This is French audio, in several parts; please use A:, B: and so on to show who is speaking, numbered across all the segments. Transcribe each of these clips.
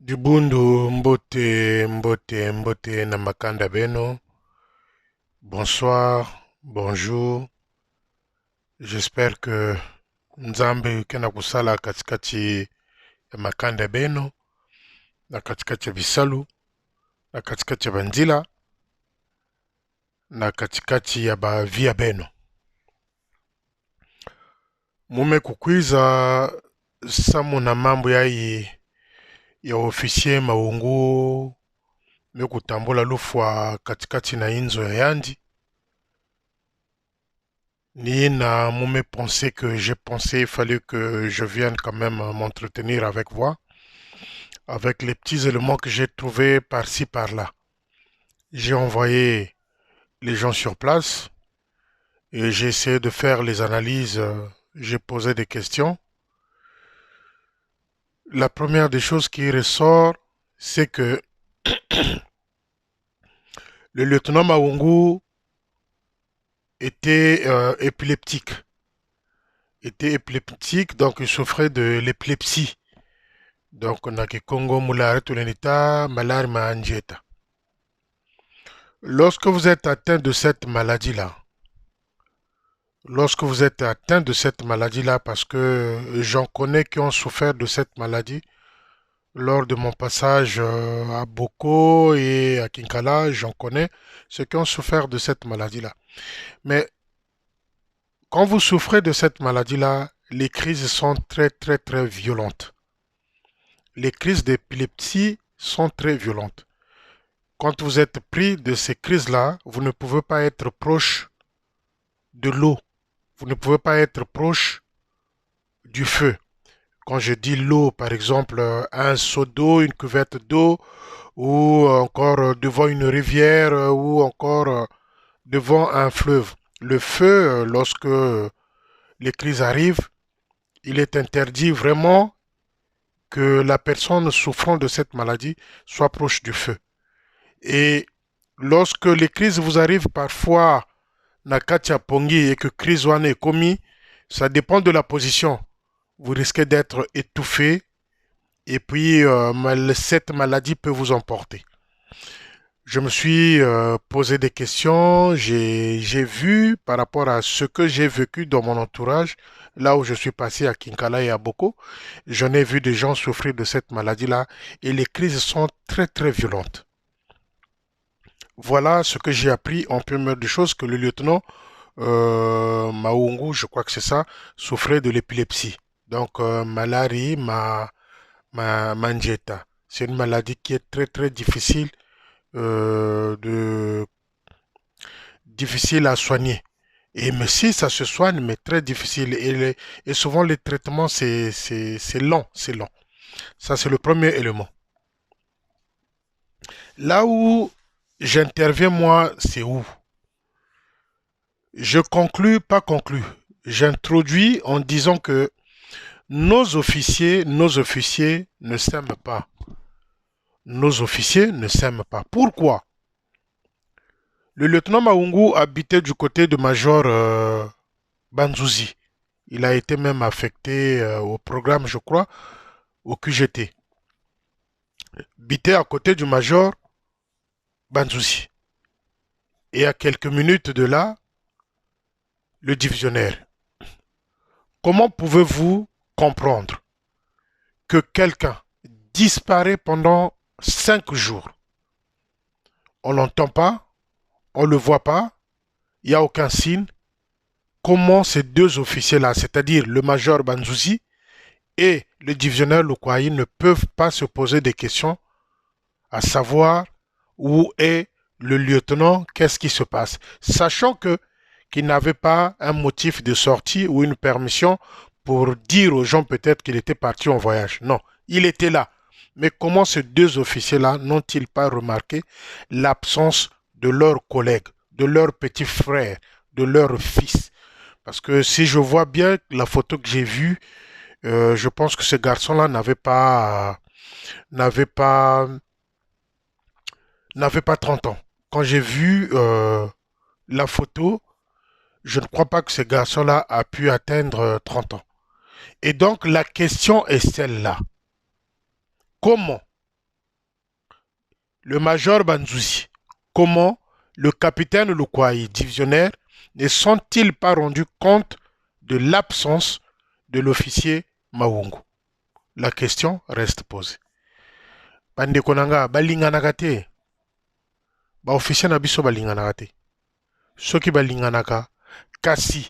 A: Dubundu Mbote Mbote Mbote Namakanda Beno. Bonsoir, bonjour. J'espère que Nzambe kena kusala katikati ya Makanda Beno, na katikati ya Bisalu, na katikati ya Banzila, na katikati ya Bavia Beno. Mume kukwiza samu na mambo ya ofisier Maungu mekutambola lufwa katikati na inzo ya Yandi. Nina mume pensé que j'ai pensé, il fallait que je vienne quand même m'entretenir avec vous, avec les petits éléments que j'ai trouvés par-ci par-là. J'ai envoyé les gens sur place et j'ai essayé de faire les analyses, j'ai posé des questions. La première des choses qui ressort, c'est que le lieutenant Maungu était épileptique. Était épileptique, donc il souffrait de l'épilepsie. Donc, on a que Congo Moulare Tulenita, Malari Mahanjeta. Lorsque vous êtes atteint de cette maladie-là, parce que j'en connais qui ont souffert de cette maladie, lors de mon passage à Boko et à Kinkala, j'en connais ceux qui ont souffert de cette maladie-là. Mais quand vous souffrez de cette maladie-là, les crises sont très très très violentes. Les crises d'épilepsie sont très violentes. Quand vous êtes pris de ces crises-là, vous ne pouvez pas être proche de l'eau. Vous ne pouvez pas être proche du feu. Quand je dis l'eau, par exemple, un seau d'eau, une cuvette d'eau, ou encore devant une rivière, ou encore devant un fleuve. Le feu, lorsque les crises arrivent, il est interdit vraiment que la personne souffrant de cette maladie soit proche du feu. Et lorsque les crises vous arrivent parfois Nakatia Pongi et que crise est commis, ça dépend de la position. Vous risquez d'être étouffé et puis cette maladie peut vous emporter. Je me suis posé des questions, j'ai vu par rapport à ce que j'ai vécu dans mon entourage, là où je suis passé à Kinkala et à Boko, j'en ai vu des gens souffrir de cette maladie-là et les crises sont très très violentes. Voilà ce que j'ai appris en première des choses que le lieutenant Maungu, je crois que c'est ça, souffrait de l'épilepsie. Donc malaria, manjeta. C'est une maladie qui est très très difficile, difficile à soigner. Et mais si ça se soigne, mais très difficile. Et souvent les traitements c'est lent, c'est lent. Ça c'est le premier élément. Là où j'interviens moi, c'est où? Je conclus, pas conclus. J'introduis en disant que nos officiers ne s'aiment pas. Nos officiers ne s'aiment pas. Pourquoi? Le lieutenant Maungu habitait du côté de Major Banzouzi. Il a été même affecté au programme, je crois, au QGT. Habitait à côté du Major Banzouzi. Et à quelques minutes de là, le divisionnaire. Comment pouvez-vous comprendre que quelqu'un disparaît pendant 5 jours? On l'entend pas, on le voit pas, il n'y a aucun signe. Comment ces deux officiers-là, c'est-à-dire le major Banzouzi et le divisionnaire Loukwaï, ne peuvent pas se poser des questions à savoir où est le lieutenant, qu'est-ce qui se passe, sachant que qu'il n'avait pas un motif de sortie ou une permission pour dire aux gens peut-être qu'il était parti en voyage. Non, il était là. Mais comment ces deux officiers-là n'ont-ils pas remarqué l'absence de leurs collègues, de leurs petits frères, de leurs fils? Parce que si je vois bien la photo que j'ai vue, je pense que ce garçon-là n'avait pas, n'avait pas 30 ans. Quand j'ai vu la photo, je ne crois pas que ce garçon-là a pu atteindre 30 ans. Et donc la question est celle-là. Comment? le major Banzouzi, comment le capitaine Lukwai, divisionnaire, ne sont-ils pas rendus compte de l'absence de l'officier Maungu? La question reste posée. Bandeko nanga balinganaka te. Ba officier na biso balinganaka te. Soki balinganaka kasi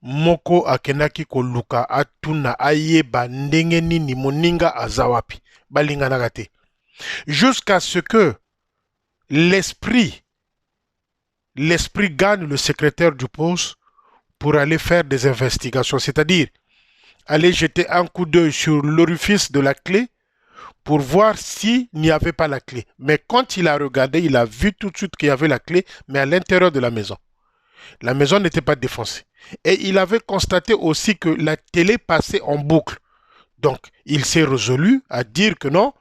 A: moko akendaki koluka atuna ayeba ndenge nini moninga aza wapi. Balinganaka te. Jusqu'à ce que l'esprit gagne le secrétaire du poste pour aller faire des investigations, c'est-à-dire aller jeter un coup d'œil sur l'orifice de la clé pour voir s'il n'y avait pas la clé. Mais quand il a regardé, il a vu tout de suite qu'il y avait la clé, mais à l'intérieur de la maison. La maison n'était pas défoncée. Et il avait constaté aussi que la télé passait en boucle. Donc, il s'est résolu à dire que non,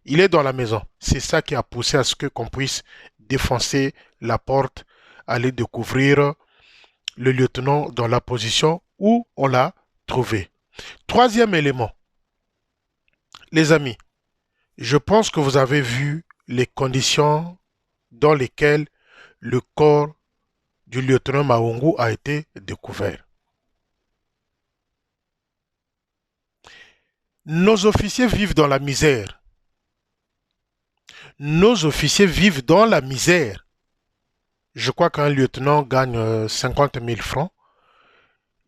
A: il est dans la maison. C'est ça qui a poussé à ce qu'on puisse défoncer la porte, aller découvrir le lieutenant dans la position où on l'a trouvé. Troisième élément. Les amis, je pense que vous avez vu les conditions dans lesquelles le corps du lieutenant Maungu a été découvert. Nos officiers vivent dans la misère. Nos officiers vivent dans la misère. Je crois qu'un lieutenant gagne 50 000 francs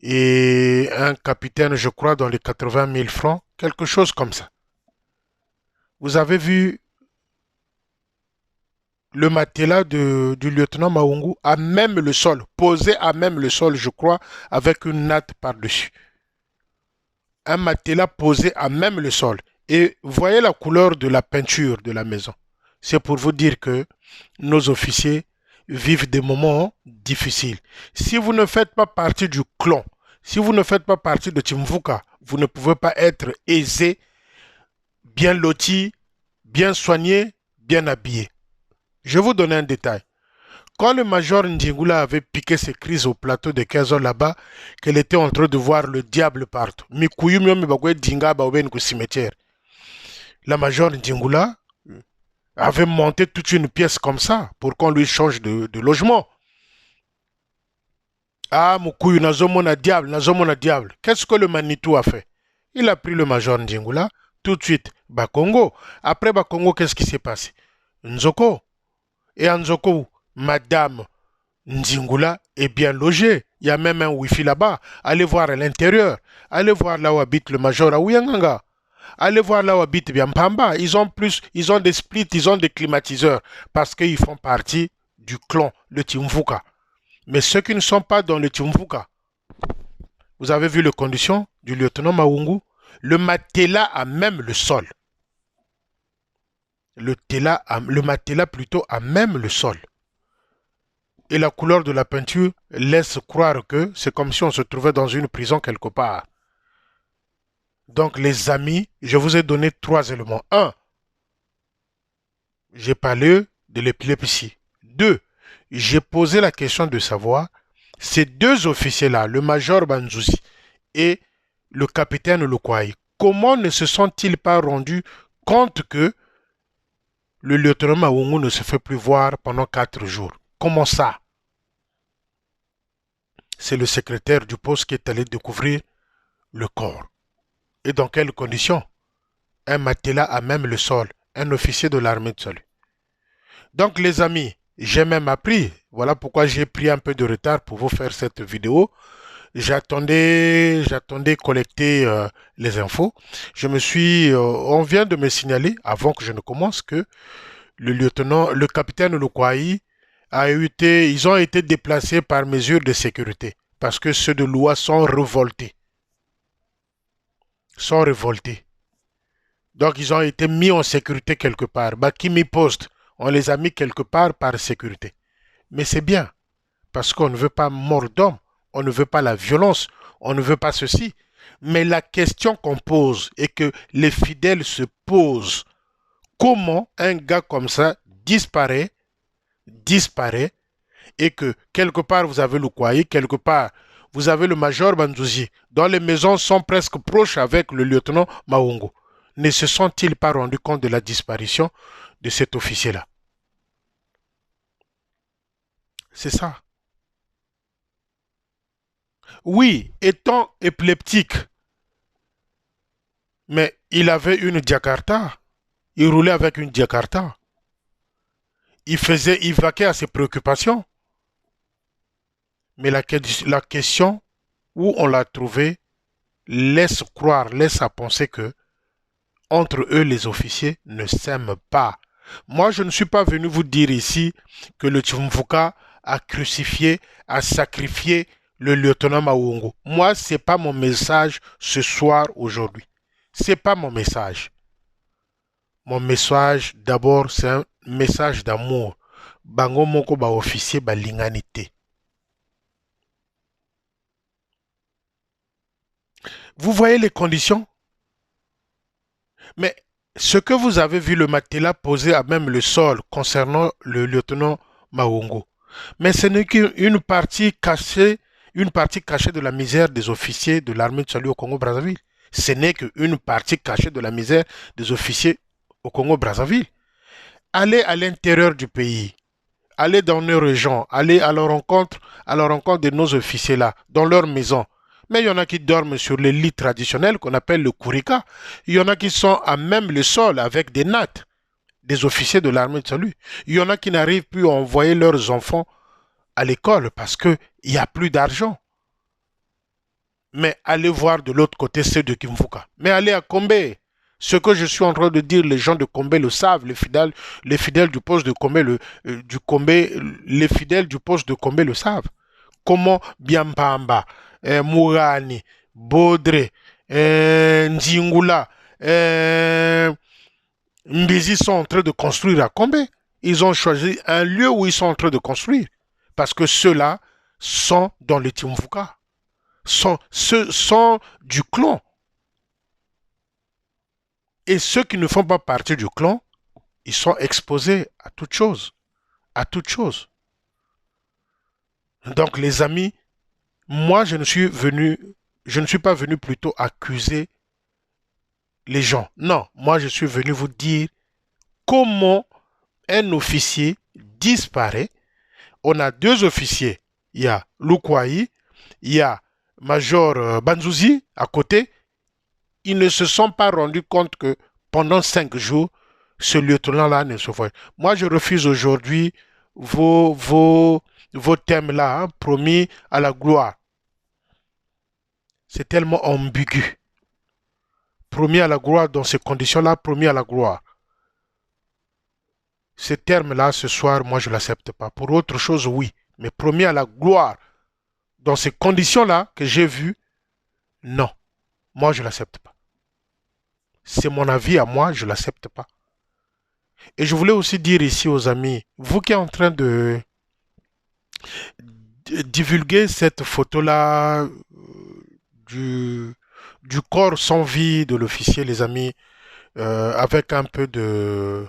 A: et un capitaine, je crois, dans les 80 000 francs, quelque chose comme ça. Vous avez vu le matelas du lieutenant Maungu à même le sol, posé à même le sol, je crois, avec une natte par-dessus. Un matelas posé à même le sol. Et voyez la couleur de la peinture de la maison. C'est pour vous dire que nos officiers vivent des moments difficiles. Si vous ne faites pas partie du clan, si vous ne faites pas partie de Timvuka, vous ne pouvez pas être aisé, bien loti, bien soigné, bien habillé. Je vais vous donner un détail. Quand le major Ndingula avait piqué ses crises au plateau de 15 ans là-bas, qu'elle était en train de voir le diable partout. La major Ndingula avait monté toute une pièce comme ça pour qu'on lui change de logement. Ah, Mukuyu, nazomona diable, nazomona diable. Qu'est-ce que le Manitou a fait? Il a pris le major Ndingula, tout de suite, Bakongo. Après Bakongo, qu'est-ce qui s'est passé? Nzoko. Et à Nzoko, Madame Ndingula est bien logée. Il y a même un wifi là-bas. Allez voir à l'intérieur. Allez voir là où habite le major Aouyanganga. Allez voir là où habite Biampamba. Ils ont des splits, ils ont des climatiseurs. Parce qu'ils font partie du clan, le Timvuka. Mais ceux qui ne sont pas dans le Timvuka, vous avez vu les conditions du lieutenant Maungu? Le matelas a même le sol. Le matelas plutôt a même le sol. Et la couleur de la peinture laisse croire que c'est comme si on se trouvait dans une prison quelque part. Donc les amis, je vous ai donné 3 éléments. 1. J'ai parlé de l'épilepsie. 2. J'ai posé la question de savoir, ces 2 officiers-là, le major Banzouzi et le capitaine Lukwai, comment ne se sont-ils pas rendus compte que le lieutenant Maungu ne se fait plus voir pendant 4 jours? Comment ça? C'est le secrétaire du poste qui est allé découvrir le corps. Et dans quelles conditions? Un matelas à même le sol, un officier de l'armée de salut. Donc les amis, j'ai même appris, voilà pourquoi j'ai pris un peu de retard pour vous faire cette vidéo. J'attendais collecter les infos. On vient de me signaler, avant que je ne commence, que le capitaine Lukwai ils ont été déplacés par mesure de sécurité parce que ceux de l'OUA sont révoltés. Donc ils ont été mis en sécurité quelque part. Bakimi Post, on les a mis quelque part par sécurité. Mais c'est bien, parce qu'on ne veut pas mort d'homme, on ne veut pas la violence, on ne veut pas ceci. Mais la question qu'on pose et que les fidèles se posent, comment un gars comme ça disparaît, et que quelque part vous avez le Kouaï, quelque part vous avez le major Banzouzi, dont les maisons sont presque proches avec le lieutenant Maungu. Ne se sont-ils pas rendus compte de la disparition de cet officier-là? C'est ça. Oui, étant épileptique, mais il avait une Jakarta. Il roulait avec une Jakarta. Il vaquait à ses préoccupations. Mais la question où on l'a trouvé laisse croire, laisse à penser que entre eux, les officiers ne s'aiment pas. Moi, je ne suis pas venu vous dire ici que le Tchumvuka a crucifié, a sacrifié le lieutenant Maungo. Moi, ce n'est pas mon message ce soir, aujourd'hui. Ce n'est pas mon message. Mon message, d'abord, c'est un message d'amour. Bango moko ba officier ba linganité. Vous voyez les conditions? Mais ce que vous avez vu le matelas posé à même le sol concernant le lieutenant Maungo, mais ce n'est une partie cachée de la misère des officiers de l'armée de salut au Congo-Brazzaville. Ce n'est qu'une partie cachée de la misère des officiers au Congo-Brazzaville. Allez à l'intérieur du pays, allez dans nos régions, allez à la rencontre de nos officiers là, dans leurs maisons. Mais il y en a qui dorment sur les lits traditionnels qu'on appelle le kurika. Il y en a qui sont à même le sol avec des nattes, des officiers de l'armée de salut. Il y en a qui n'arrivent plus à envoyer leurs enfants à l'école parce qu'il n'y a plus d'argent. Mais allez voir de l'autre côté ceux de Kimfuka. Mais allez à Kombe. Ce que je suis en train de dire, les gens de Kombe le savent, les fidèles du poste de Kombe, les fidèles du poste de Kombe le savent. Comment Biampamba, Mourani, Baudré, Nzingula, Mbezi sont en train de construire à Kombe. Ils ont choisi un lieu où ils sont en train de construire. Parce que ceux-là sont dans le Timvuka. Sont du clan. Et ceux qui ne font pas partie du clan, ils sont exposés à toute chose. À toute chose. Donc les amis, moi je ne suis pas venu plutôt accuser les gens. Non, moi je suis venu vous dire comment un officier disparaît. On a deux officiers. Il y a Lukwai, il y a Major Banzouzi à côté. Ils ne se sont pas rendus compte que pendant 5 jours, ce lieutenant-là ne se voit. Moi, je refuse aujourd'hui vos thèmes-là, hein, promis à la gloire. C'est tellement ambigu. Promis à la gloire dans ces conditions-là, promis à la gloire. Ces termes-là, ce soir, moi, je ne l'accepte pas. Pour autre chose, oui. Mais promis à la gloire, dans ces conditions-là que j'ai vues, non. Moi, je ne l'accepte pas. C'est mon avis à moi, je ne l'accepte pas. Et je voulais aussi dire ici aux amis, vous qui êtes en train de divulguer cette photo-là du corps sans vie de l'officier, les amis, avec un peu de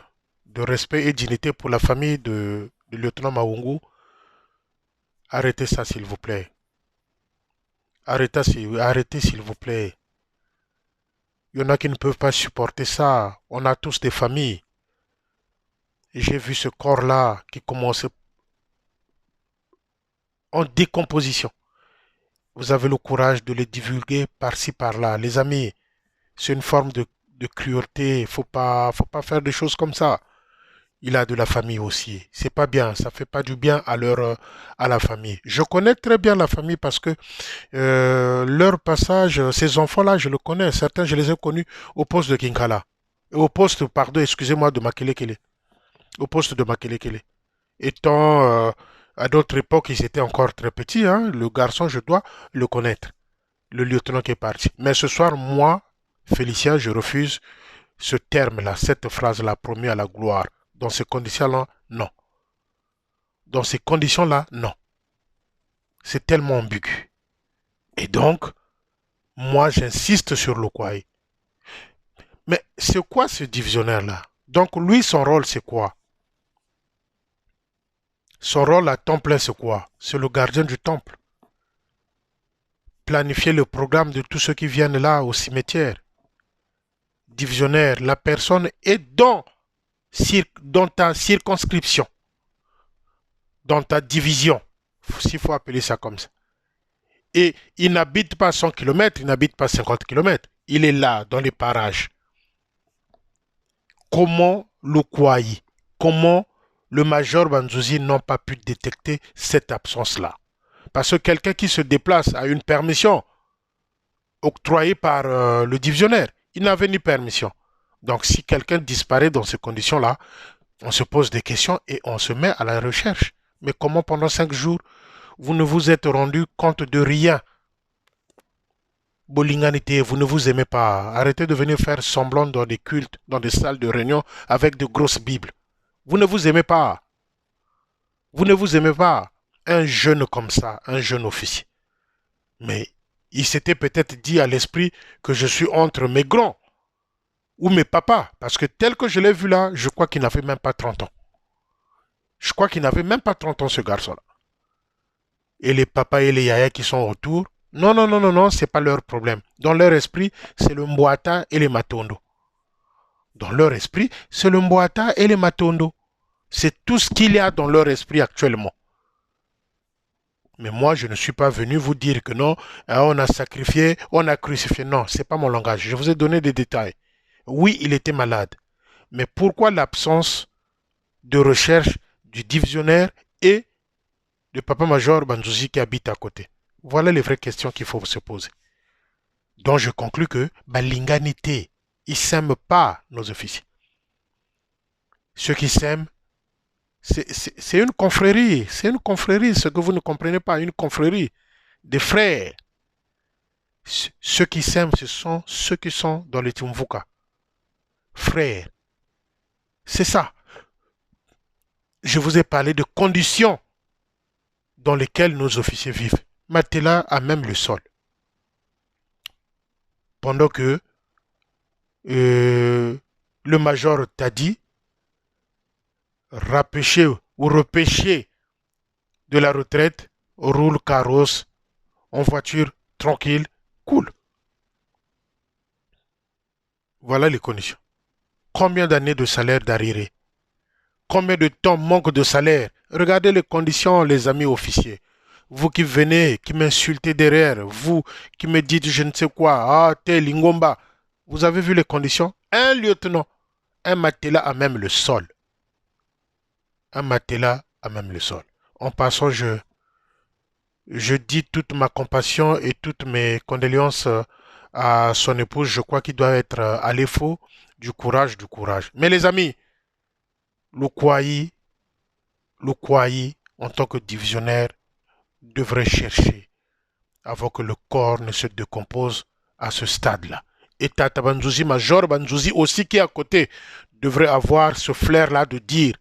A: respect et dignité pour la famille du lieutenant Maungu, arrêtez ça s'il vous plaît. Arrêtez s'il vous plaît. Il y en a qui ne peuvent pas supporter ça. On a tous des familles. Et j'ai vu ce corps-là qui commençait en décomposition. Vous avez le courage de les divulguer par-ci, par-là. Les amis, c'est une forme de cruauté. Faut pas faire des choses comme ça. Il a de la famille aussi. C'est pas bien. Ça fait pas du bien à la famille. Je connais très bien la famille parce que leur passage, ces enfants-là, je le connais. Certains, je les ai connus au poste de Kinkala. Au poste, pardon, excusez-moi, de Makelekele. Au poste de Makelekele. Étant à d'autres époques, ils étaient encore très petits. Hein. Le garçon, je dois le connaître. Le lieutenant qui est parti. Mais ce soir, moi, Félicien, je refuse ce terme-là, cette phrase-là, promis à la gloire. Dans ces conditions-là, non. Dans ces conditions-là, non. C'est tellement ambigu. Et donc, moi, j'insiste sur le Kwai. Mais c'est quoi ce divisionnaire-là? Donc, lui, son rôle, c'est quoi? Son rôle à temps plein, c'est quoi? C'est le gardien du temple. Planifier le programme de tous ceux qui viennent là au cimetière. Divisionnaire, la personne est dans ta circonscription. dans ta division, s'il faut appeler ça comme ça. Et il n'habite pas 100 km, il n'habite pas 50 km. Il est là, dans les parages. Comment le Kouaï, comment le major Banzouzi n'ont pas pu détecter cette absence-là? Parce que quelqu'un qui se déplace a une permission octroyée par le divisionnaire. Il n'avait ni permission. Donc si quelqu'un disparaît dans ces conditions-là, on se pose des questions et on se met à la recherche. Mais comment pendant 5 jours, vous ne vous êtes rendu compte de rien? Bolinganité, vous ne vous aimez pas. Arrêtez de venir faire semblant dans des cultes, dans des salles de réunion avec de grosses Bibles. Vous ne vous aimez pas. Vous ne vous aimez pas. Un jeune comme ça, un jeune officier. Mais il s'était peut-être dit à l'esprit que je suis entre mes grands ou mes papas. Parce que tel que je l'ai vu là, je crois qu'il n'avait même pas 30 ans. Je crois qu'il n'avait même pas 30 ans ce garçon-là. Et les papas et les yaya qui sont autour, non, non, non, non, non, c'est pas leur problème. Dans leur esprit, c'est le Mboata et les Matondo. Dans leur esprit, c'est le Mboata et les Matondo. C'est tout ce qu'il y a dans leur esprit actuellement. Mais moi, je ne suis pas venu vous dire que non, on a sacrifié, on a crucifié. Non, ce n'est pas mon langage. Je vous ai donné des détails. Oui, il était malade. Mais pourquoi l'absence de recherche du divisionnaire et du papa-major Banzouzi qui habite à côté? Voilà les vraies questions qu'il faut se poser. Donc je conclus que Balinganité, ils ne s'aiment pas, nos officiers. Ceux qui s'aiment, c'est une confrérie. C'est une confrérie, ce que vous ne comprenez pas, une confrérie des frères. Ceux qui s'aiment, ce sont ceux qui sont dans les Tumvuka. Frères. C'est ça. Je vous ai parlé de conditions dans lesquelles nos officiers vivent. Matela a même le sol. Pendant que le major t'a dit rapêcher ou repêcher de la retraite, roule carrosse, en voiture, tranquille, cool. Voilà les conditions. Combien d'années de salaire d'arriéré? Combien de temps manque de salaire? Regardez les conditions, les amis officiers. Vous qui venez, qui m'insultez derrière, vous qui me dites je ne sais quoi, ah, t'es Lingomba. Vous avez vu les conditions? Un lieutenant, un matelas a même le sol. Un matelas a même le sol. En passant, je dis toute ma compassion et toutes mes condoléances à son épouse. Je crois qu'il doit être à l'effort du courage, du courage. Mais les amis, le Kouaï, en tant que divisionnaire, devrait chercher avant que le corps ne se décompose à ce stade-là. Et Tata Banzouzi, Major Banzouzi aussi qui est à côté, devrait avoir ce flair-là de dire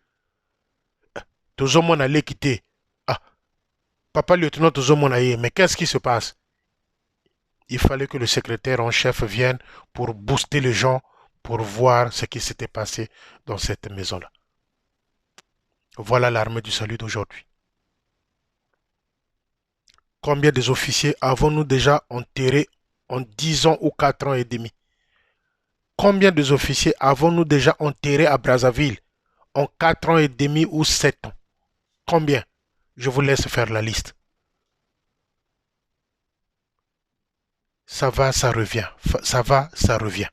A: Tozomon allait quitter. Ah, papa lieutenant Tozomon allait, mais qu'est-ce qui se passe? Il fallait que le secrétaire en chef vienne pour booster les gens, pour voir ce qui s'était passé dans cette maison-là. Voilà l'armée du salut d'aujourd'hui. Combien des officiers avons-nous déjà enterrés en 10 ans ou 4 ans et demi? Combien des officiers avons-nous déjà enterrés à Brazzaville en 4 ans et demi ou 7 ans? Combien? Je vous laisse faire la liste. Ça va, ça revient. Ça va, ça revient.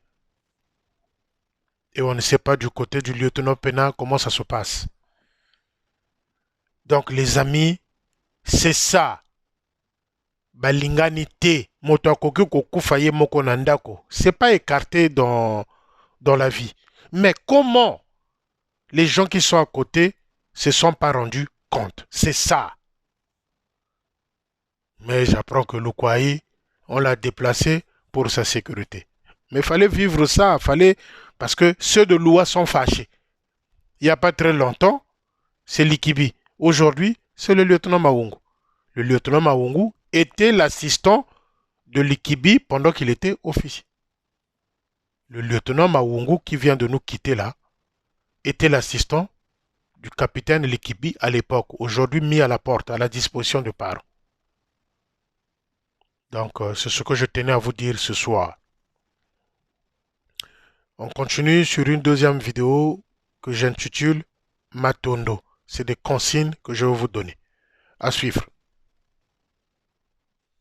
A: Et on ne sait pas du côté du lieutenant Pena comment ça se passe. Donc les amis, c'est ça. Balinganité, c'est pas écarté dans la vie. Mais comment les gens qui sont à côté se sont pas rendus compte? C'est ça. Mais j'apprends que le Kouaï, on l'a déplacé pour sa sécurité. Mais il fallait vivre ça, parce que ceux de l'OUA sont fâchés. Il n'y a pas très longtemps, c'est Likibi. Aujourd'hui, c'est le lieutenant Maungu. Le lieutenant Maungu était l'assistant de Likibi pendant qu'il était officier. Le lieutenant Maungu qui vient de nous quitter là, était l'assistant du capitaine Likibi à l'époque, aujourd'hui mis à la porte, à la disposition de parents. Donc, c'est ce que je tenais à vous dire ce soir. On continue sur une deuxième vidéo que j'intitule Matondo. C'est des consignes que je vais vous donner. À suivre.